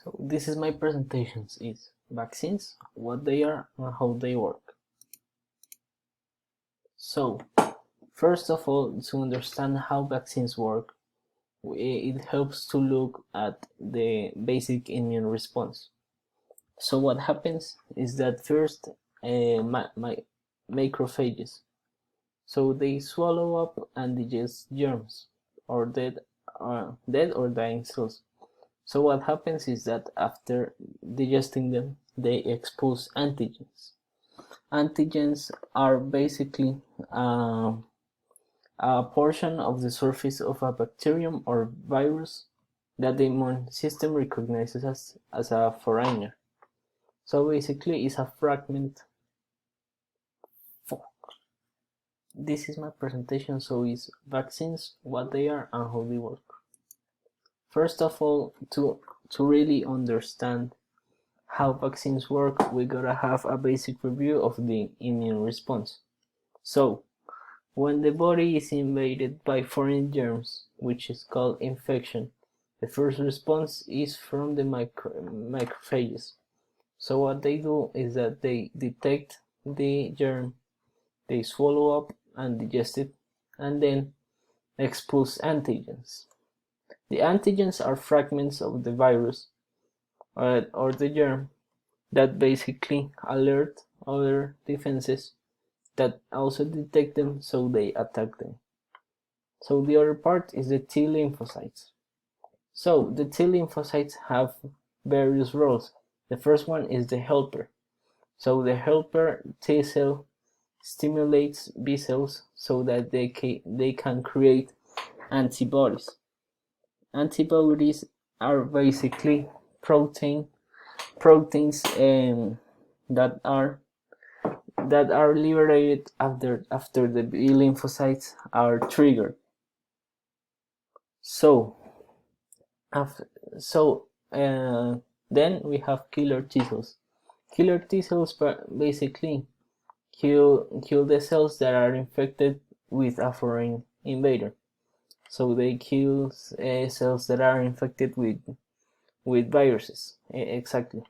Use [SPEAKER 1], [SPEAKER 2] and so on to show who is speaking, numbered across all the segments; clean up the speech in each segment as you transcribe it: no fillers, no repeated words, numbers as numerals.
[SPEAKER 1] So this is my presentation, is vaccines, what they are and how they work. So first of all, to understand how vaccines work, it helps to look at the basic immune response. So what happens is that first macrophages, so they swallow up and digest germs or dead or dying cells. So what happens is that after digesting them, they expose antigens. Antigens are basically a portion of the surface of a bacterium or virus that the immune system recognizes as a foreigner. So basically it's a fragment. This is my presentation, so it's vaccines, what they are and how they work. First of all, to really understand how vaccines work, we gotta have a basic review of the immune response. So, when the body is invaded by foreign germs, which is called infection, the first response is from the macrophages. So what they do is that they detect the germ, they swallow up and digest it, and then expulse antigens. The antigens are fragments of the virus or the germ that basically alert other defenses that also detect them, so they attack them. So the other part is the T lymphocytes. So the T lymphocytes have various roles. The first one is the helper. So the helper T cell stimulates B cells so that they can create antibodies. Antibodies are basically proteins that are liberated after the B lymphocytes are triggered. So then we have killer T cells. Killer T cells basically kill the cells that are infected with a foreign invader. So they kill cells that are infected with viruses, exactly.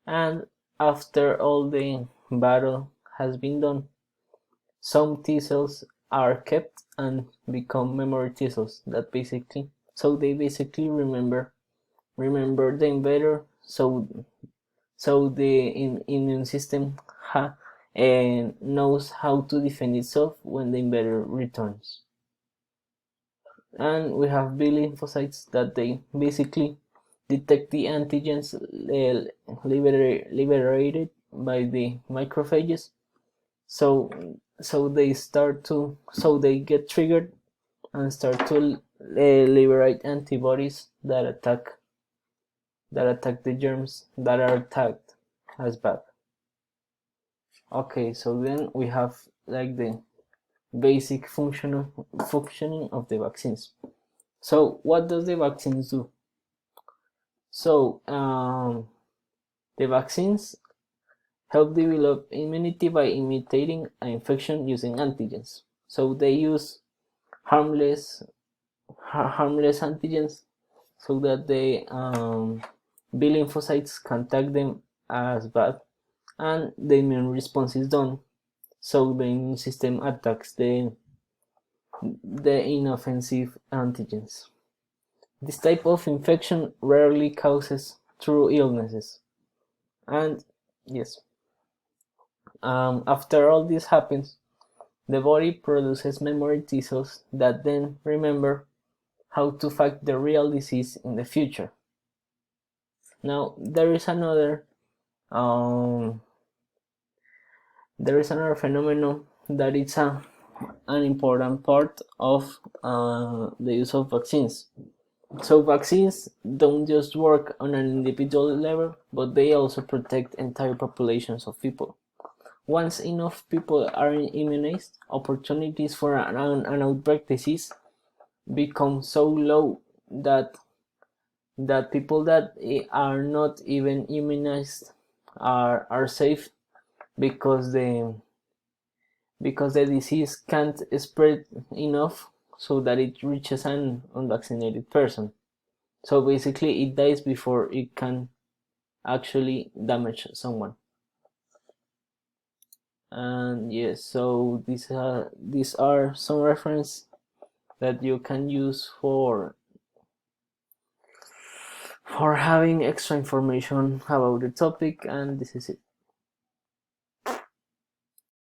[SPEAKER 1] And after all the battle has been done, some T cells are kept and become memory T cells that basically remember the invader, so the immune system knows how to defend itself when the invader returns. And we have B lymphocytes that they basically detect the antigens liberated by the macrophages, so they get triggered and start to liberate antibodies that attack the germs that are tagged as bad. Okay, so then we have like the basic functioning of the vaccines. So what does the vaccines do? So the vaccines help develop immunity by imitating an infection using antigens. So they use harmless antigens so that the B lymphocytes can tag them as bad, and the immune response is done. So the immune system attacks the inoffensive antigens. This type of infection rarely causes true illnesses. And yes, after all this happens, the body produces memory T cells that then remember how to fight the real disease in the future. Now there is another phenomenon that is an important part of the use of vaccines. So vaccines don't just work on an individual level, but they also protect entire populations of people. Once enough people are immunized, opportunities for an outbreak disease become so low that people that are not even immunized are safe, because the disease can't spread enough so that it reaches an unvaccinated person. So basically it dies before it can actually damage someone. And yes, so these are some reference that you can use for having extra information about the topic, and this is it.